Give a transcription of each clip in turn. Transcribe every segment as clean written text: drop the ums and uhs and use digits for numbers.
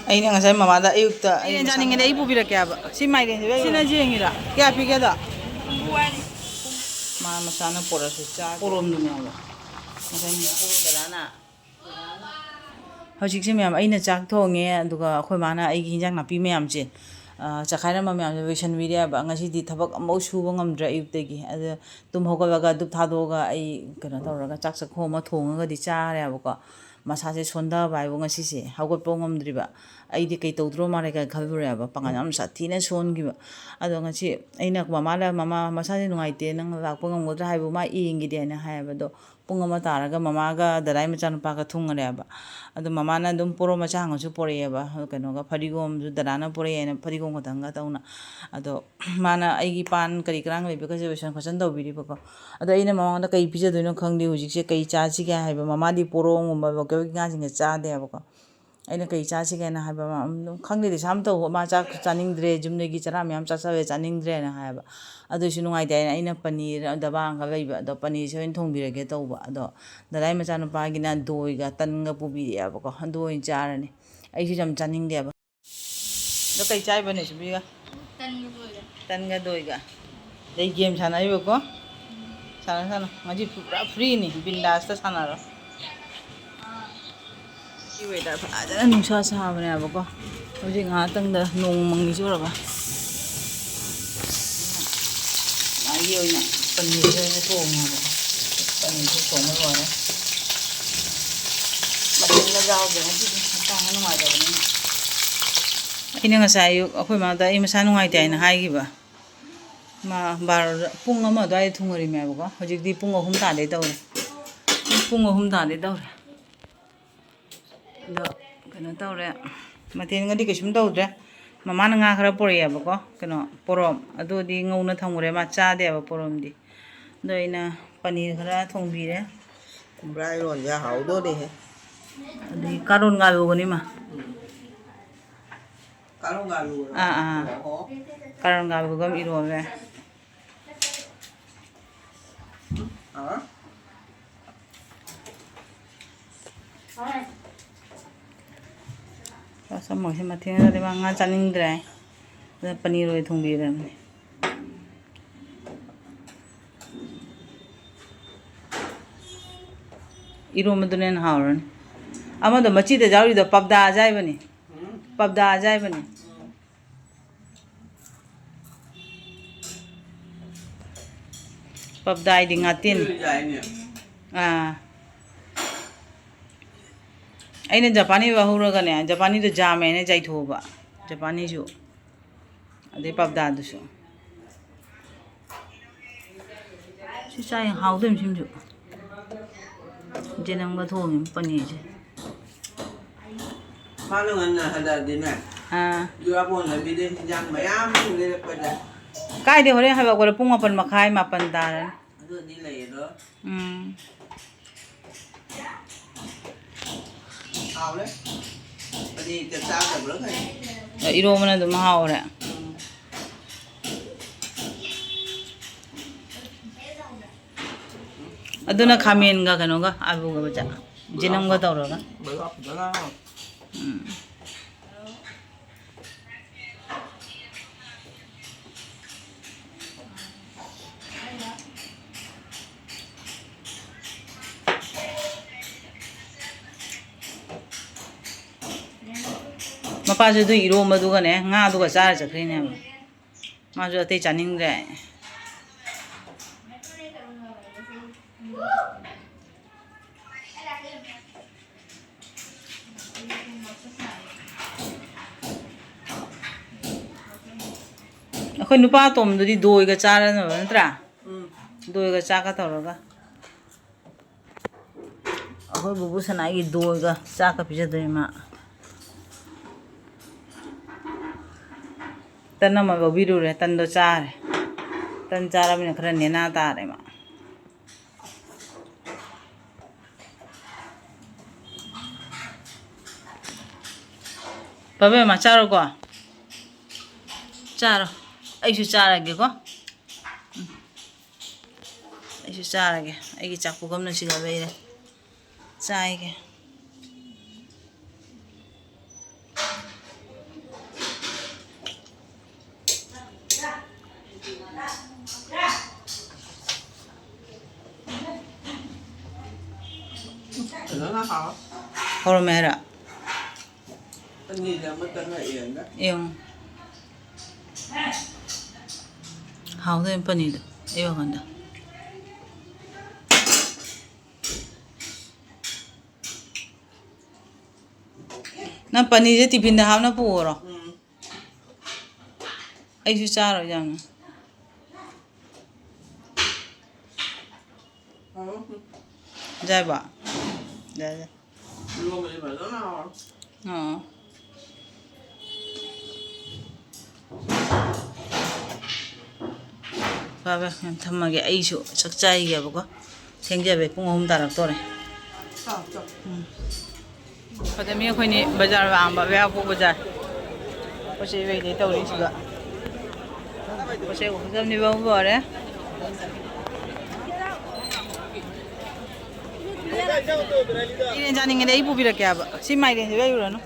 ꯑꯩꯅ ꯉꯁꯥꯏ ꯃꯃꯥꯗ ꯑꯌꯨꯛꯇ ꯑꯩ ꯆꯥꯅꯤꯡꯉꯦꯗ ꯑꯩ ꯄꯨꯕꯤꯔꯛꯀꯦꯕ ꯁꯤ ꯃꯥꯏꯔꯦꯟꯁꯤꯒ ꯁꯤꯅ ꯌꯦꯡꯉꯤꯔꯥ ꯀꯌꯥ ꯄꯤꯒꯦꯗꯣ ꯃꯥ ꯃꯁꯥꯅ ꯄꯣꯔꯛꯑꯁꯨ ꯆꯥ ꯄꯣꯔꯣꯝꯗꯨꯅꯦꯕ ꯉꯁꯥꯏ ꯍꯧꯖꯤꯛꯁꯦ ꯃꯌꯥꯝ ꯑꯩꯅ ꯆꯥꯛ ꯊꯣꯡꯉꯦ ꯑꯗꯨꯒ ꯑꯩꯈꯣꯏ ꯃꯥꯅ ꯑꯩꯒꯤ ꯍꯤꯟꯖꯥꯡ ꯅꯥꯄꯤ ꯃꯌꯥꯝꯁꯦ ꯆꯈꯥꯏꯔꯝꯕ ꯃꯌꯥꯝꯁꯦ ꯂꯣꯏꯁꯟꯕꯤꯔꯦꯕ ꯉꯁꯤꯗꯤ ꯊꯕꯛ ꯑꯃꯐꯥꯎ ꯁꯨꯕ ꯉꯝꯗ꯭ꯔꯦ ꯑꯌꯨꯛꯇꯒꯤ ꯑꯗ ꯇꯨꯝ ꯍꯧꯒꯠꯂꯒ ꯗꯨꯞ ꯊꯥꯗꯣꯛꯑꯒ ꯑꯩ ꯀꯩꯅꯣ ꯇꯧꯔꯒ ꯆꯥꯛ ꯆꯥꯛꯈꯣ ꯑꯃ ꯊꯣꯡꯉꯒꯗꯤ ꯆꯥꯔꯦꯕꯀꯣ ꯃꯁꯥꯁꯦ ꯁꯣꯟꯊꯕ ꯍꯥꯏꯕ ꯉꯁꯤꯁꯦ ꯍꯧꯒꯠꯄ ꯉꯝꯗ꯭ꯔꯤꯕ ꯑꯩꯗꯤ ꯀꯩ ꯇꯧꯗ꯭ꯔꯣ ꯃꯥꯜꯂꯦ ꯀꯥꯏ ꯈꯜꯂꯨꯔꯦꯕ ꯄꯥꯡꯒꯜ ꯌꯥꯝ ꯁꯥꯊꯤꯅ ꯁꯣꯟꯈꯤꯕ ꯑꯗꯣ ꯉꯁꯤ ꯑꯩꯅ ꯃꯃꯥ ꯃꯁꯥꯁꯦ ꯅꯨꯡꯉꯥꯏꯇꯦ ꯅꯪ ꯂꯥꯛꯄ ꯉꯝꯒꯗ꯭ꯔꯥ ꯍꯥꯏꯕ ꯃꯥ ꯌꯦꯡꯈꯤꯗꯦ ꯍꯥꯏꯅ ꯍꯥꯏꯌꯦꯕ ꯑꯗꯣ ꯄꯨꯡ ꯑꯃ ꯇꯥꯔꯒ ꯃꯃꯥꯒ ꯗꯗꯥꯏ ꯃꯆꯥꯅꯨꯄꯥꯒ ꯊꯨꯡꯉꯔꯦꯕ ꯑꯗꯣ ꯃꯃꯥꯅ ꯑꯗꯨꯝ ꯄꯣꯔꯣꯝ ꯃꯆꯥ ꯍꯪꯉꯁꯨ ꯄꯣꯔꯛꯑꯦꯕ ꯀꯩꯅꯣꯒ ꯐꯗꯤꯒꯣꯝꯁꯨ ꯗꯗꯥꯅ ꯄꯣꯔꯛꯑꯦꯅ ꯐꯗꯤꯒꯣꯝ ꯈꯛꯇꯪꯒ ꯇꯧꯅ ꯑꯗꯣ ꯃꯥꯅ ꯑꯩꯒꯤ ꯄꯥꯟ ꯀꯔꯤ ꯀꯔꯥꯡ ꯂꯩꯕꯒꯁꯦ ꯂꯣꯏꯁꯟ ꯈꯣꯠꯆꯟ ꯇꯧꯕꯤꯔꯤꯕꯀꯣ ꯑꯗꯣ ꯑꯩꯅ ꯃꯃꯥꯡꯗ ꯀꯩ ꯄꯤꯖꯗꯣꯏꯅꯣ ꯈꯪꯗꯦ ꯍꯧꯖꯤꯛꯁꯦ ꯀꯩ ꯆꯥꯁꯤꯒꯦ ꯍꯥꯏꯕ ꯃꯃꯥꯗꯤ ꯄꯣꯔꯣꯝꯒꯨꯝꯕ ꯂꯣꯀꯦꯜꯒꯤ ꯉꯥꯁꯤꯡꯁꯦ ꯆꯥꯗꯦꯕꯀꯣ ꯑꯩꯅ ꯀꯩ ꯆꯥꯁꯤꯒꯦꯅ ꯍꯥꯏꯕ ꯑꯗꯨꯝ ꯈꯪꯗꯦ ꯗꯤꯁꯥꯝ ꯇꯧꯕ ꯃꯥ ꯆꯥꯛ ꯆꯥꯅꯤꯡꯗ꯭ꯔꯦ ꯌꯨꯝꯗꯒꯤ ꯆꯔꯥ ꯃꯌꯥꯝ ꯆꯥꯁꯜꯂꯦ ꯆꯥꯅꯤꯡꯗ꯭ꯔꯦꯅ ꯍꯥꯏꯌꯦꯕ ꯑꯗꯨꯏꯁꯨ ꯅꯨꯡꯉꯥꯏꯇꯦ ꯍꯥꯏꯅ ꯑꯩꯅ ꯄꯅꯤꯔ ꯗꯕꯥꯒ ꯂꯩꯕ ꯑꯗꯣ ꯄꯅꯤꯔꯁꯦ ꯑꯣꯏꯅ ꯊꯣꯡꯕꯤꯔꯒꯦ ꯇꯧꯕ ꯑꯗꯣ ꯗꯗꯥꯏ ꯃꯆꯥꯅꯨꯄꯥꯒꯤꯅ ꯗꯣꯏꯒ ꯇꯟꯒ ꯄꯨꯕꯤꯔꯛꯑꯦꯕꯀꯣ ꯑꯗꯨ ꯑꯣꯏꯅ ꯆꯥꯔꯅꯤ ꯑꯩꯁꯨ ꯌꯥꯝ ꯆꯥꯅꯤꯡꯗꯦꯕ ꯑꯗꯣ ꯀꯩ ꯆꯥꯏꯕꯅꯦ ꯁꯨꯕꯤꯒ ꯇꯟꯒ ꯗꯣꯏꯒ ꯑꯗꯩ ꯒꯦꯝ ꯁꯥꯟꯅꯔꯤꯕꯀꯣ ꯁꯥꯟꯅ ꯉꯁꯤ ꯄꯨꯔꯥ ꯐ꯭ꯔꯤꯅꯤ ꯕꯤꯟꯗꯥꯁꯇ ꯁꯥꯟꯅꯔꯣ ꯁꯤ ꯋꯦꯗꯔ ꯐꯖꯅ ꯅꯨꯡꯁꯥ ꯁꯥꯕꯅꯦꯕꯀꯣ ꯍꯧꯖꯤꯛ ꯉꯥꯏꯍꯥꯛꯇꯪꯗ ꯅꯣꯡ ꯃꯪꯒꯤ ꯆꯨꯔꯒ ꯃꯥꯒꯤ ꯑꯣꯏꯅ ꯄꯅꯤꯔꯁꯦ ꯑꯣꯏꯅ ꯊꯣꯡꯉꯦꯕ ꯄꯅꯤꯔꯁꯦ ꯊꯣꯡꯕ ꯂꯣꯏꯔꯦ ꯃꯊꯦꯜꯒ ꯌꯥꯎꯗꯦ ꯉꯁꯤꯗꯤ ꯍꯛꯆꯥꯡꯒ ꯅꯨꯡꯉꯥꯏꯇꯕꯅꯤꯅ ꯑꯩꯅ ꯉꯁꯥꯏ ꯑꯌꯨꯛ ꯑꯩꯈꯣꯏ ꯃꯥꯗ ꯑꯩ ꯃꯁꯥ ꯅꯨꯡꯉꯥꯏꯇꯦ ꯍꯥꯏꯅ ꯍꯥꯏꯈꯤꯕ ꯃꯥ ꯕꯥꯔꯣꯗ ꯄꯨꯡ ꯑꯃ ꯑꯗꯨꯋꯥꯏꯗ ꯊꯨꯡꯉꯔꯤꯃꯦꯕꯀꯣ ꯍꯧꯖꯤꯛꯇꯤ ꯄꯨꯡ 3 ꯇꯥꯗꯩ ꯇꯧꯔꯦ ꯄꯨꯡ 3 ꯇꯥꯗꯩ ꯇꯧꯔꯦ ꯑꯗꯣ ꯀꯩꯅꯣ ꯇꯧꯔꯦ ꯃꯊꯦꯜꯒꯗꯤ ꯀꯩꯁꯨꯝ ꯇꯧꯗ꯭ꯔꯦ ꯃꯃꯥꯅ ꯉꯥ ꯈꯔ ꯄꯣꯔꯛꯑꯦꯕꯀꯣ ꯀꯩꯅꯣ ꯄꯣꯔꯣꯝ ꯑꯗꯨꯗꯤ ꯉꯧꯅ ꯊꯝꯈ꯭ꯔꯦ ꯃꯥ ꯆꯥꯗꯦꯕ ꯄꯣꯔꯣꯝꯗꯤ ꯑꯗꯣ ꯑꯩꯅ ꯄꯅꯤꯔ ꯈꯔ ꯊꯣꯡꯕꯤꯔꯦ ꯀꯨꯝꯕ꯭ꯔꯥ ꯏꯔꯣꯟꯁꯦ ꯍꯥꯎꯗꯣꯔꯤꯍꯦ ꯑꯗꯒꯤ ꯀꯥꯔꯣꯟ ꯉꯥꯜꯂꯨꯒꯅꯤ ꯃꯥ ꯀꯥꯔꯣꯟ ꯉꯥꯜꯂꯨꯒ ꯏꯔꯣꯜꯂꯦ ꯆꯥꯃꯣꯏꯁꯦ ꯃꯊꯦꯜꯒꯗꯤ ꯃꯥ ꯉꯥ ꯆꯥꯅꯤꯡꯗ꯭ꯔꯦ ꯑꯗꯨꯅ ꯄꯅꯤꯔ ꯑꯣꯏꯅ ꯊꯣꯡꯕꯤꯔꯕꯅꯤ 이러면도 낸 하오른 아마도 멋지다 자우리도 밥다 아자이버니 밥다 아자이버니 밥다 아이디 ngatin 아이는 자파니 와후러가네 자파니도 자매네 자이토바 자파니주 아데 밥다도쇼 시사이 하우듬 심주 제남가 도움이 뻔이지. 파는 하다 되네. 유아본은 비대 시장 마ям 이래 거다. 까이데 허래 하바 거래 뽕아번 마카이 마pan 다른. 그 닐레로. 아우래. 어디 저 싸다 그러가. 이러면은 좀 하오래. ꯑꯗꯨꯅ ꯈꯥꯃꯦꯟꯒ ꯀꯩꯅꯣꯒ ꯑꯂꯨꯒ ꯕꯖꯥ ꯖꯤꯅꯝꯒ ꯇꯧꯔꯒ ꯃꯄꯥꯁꯨ ꯑꯗꯨ ꯏꯔꯣꯝꯕꯗꯨꯒꯅꯦ ꯉꯥꯗꯨꯒ ꯆꯥꯔ ꯆꯠꯈ꯭ꯔꯤꯅꯦꯕ ꯃꯥꯁꯨ ꯑꯇꯩ ꯆꯥꯅꯤꯡꯗ꯭ꯔꯦ ꯑꯩꯈꯣꯏ ꯅꯨꯄꯥ ꯑꯇꯣꯝꯗꯨꯗꯤ ꯗꯣꯏꯒ ꯆꯥꯔꯅꯕ ꯅꯠꯇ꯭ꯔꯥ ꯗꯣꯏꯒ ꯆꯥꯛꯀ ꯇꯧꯔꯒ ꯑꯩꯈꯣꯏ ꯕꯨꯕꯨ ꯁꯅꯥꯏꯒꯤ ꯗꯣꯏꯒ ꯆꯥꯛꯀ ꯄꯤꯖꯗꯣꯏ ꯃꯥ ꯇꯟ ꯑꯃ ꯂꯧꯕꯤꯔꯨꯔꯦ ꯇꯟꯗꯣ ꯆꯥꯔꯦ ꯇꯟ ꯆꯥꯔꯕꯅꯤꯅ ꯈꯔ ꯅꯦꯅꯥ ꯇꯥꯔꯦ ꯃꯥ ꯕꯕꯦꯝꯃ ꯆꯥꯔꯣꯀꯣ ꯆꯥꯔꯣ ꯑꯩꯁꯨ ꯆꯥꯔꯒꯦꯀꯣ ꯑꯩꯁꯨ ꯆꯥꯔꯒꯦ ꯑꯩꯒꯤ ꯆꯥꯛ ꯄꯨꯈꯝꯅ ꯁꯤꯗ ꯂꯩꯔꯦ ꯆꯥꯏꯒꯦ Nó khó. Horomera. Anh nhìn là mất tân lại yến đó. Yung. How the panid. Yung ganda. Na panid tipin da na puro. Ay su charo jang. Jai ba. Jai. Luôn rồi mà nó nào. Baba thamage aisu sakchai ge bako thengjabe pung ahum tarak tore Padamiga khoini bazar wa amba wa ko bazar poche we de tawri siga poche ko zamni ba bore ine jani ngene ipu bi rakya ba si mai de we yuro no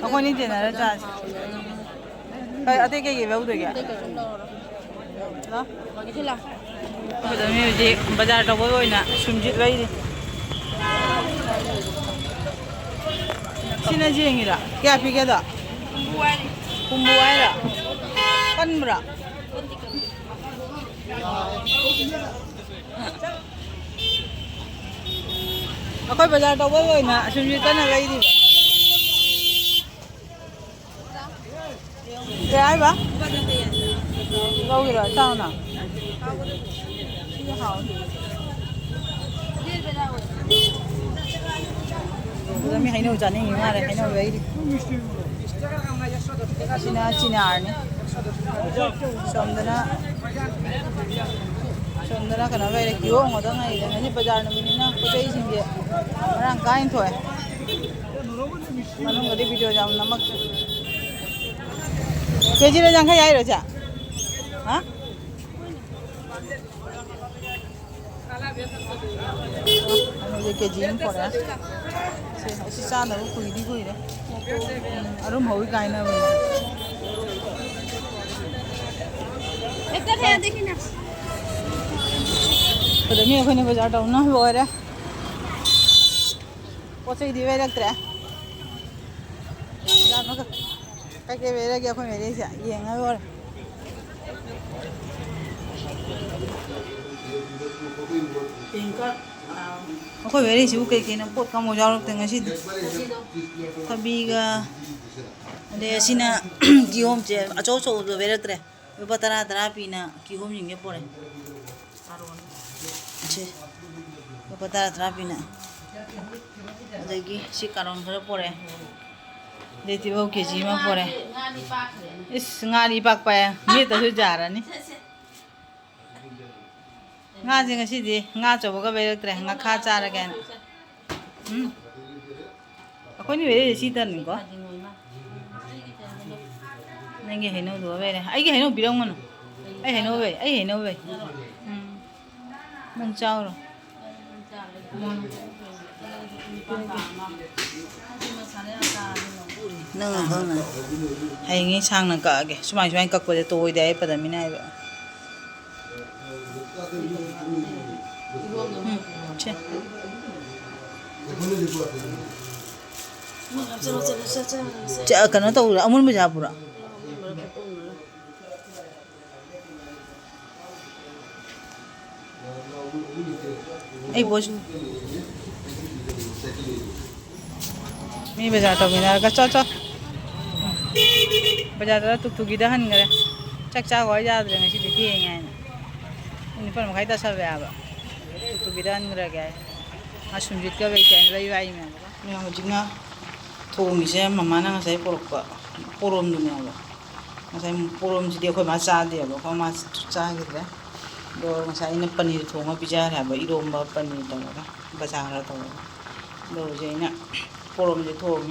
akhoni de na ra cha ate ke ge ba u de kya Padamiga bazar to boy na sumjit wai Sina jengira kya pi ke da kumbuai ra kanbra akoi bazar to boy na sumjit kana wai di kya ba đâu rồi sao nào Kami hay no jani ngi mare hay no wei di China arni Sondana kana wei ki o ngoda ngai de ni bazar na minina ko dei singe rang kain thoi manung gadi video jam namak keji ra jang khai ai rồi cha ha ano ye keji in pora si sa na ko di ko ire arum hoi kai na we ekta kaya dekhi na Padamiga khone bazar ta na ho ra pochai di ve raktra ja ma ka ke ve ra kya khone re sa ye nga ho Ako very siu kay kina pot ka mo jarok tenga si Tabiga de sina gihom che acho cho do very tre patara pina gihom yinge pore che patara pina adagi si karon khara pore de ti bo keji ma pore is ngari pak pa mi ta su jara ni nga jing si di nga cho ga be tre nga kha cha ra gan akoi ni be si tan ni ko nange he no do be re ai ge he no bi rong no ai he no be mong chao ro nang khong na hai ngi sang na ka ge sumai ka ko de toi de Padamiga ai ba Cha kana to amun baja pura ai bosu mi baja to mina ka cha baja ta tuk tuk ida han ngare chak cha go ja de ngi di ngai ni par ma khai ta sa ba tuk tuk ida han ngare ga asumjit ka bai kan bai bai me hojinga thongi se mama na ngasai porokpa porom du me ba ngasai porom ji de khoi ma cha de ba ko ma cha gi de do ngasai na paneer thonga pija ra ba iromba paneer ta ba bazar ta do je na porom je thong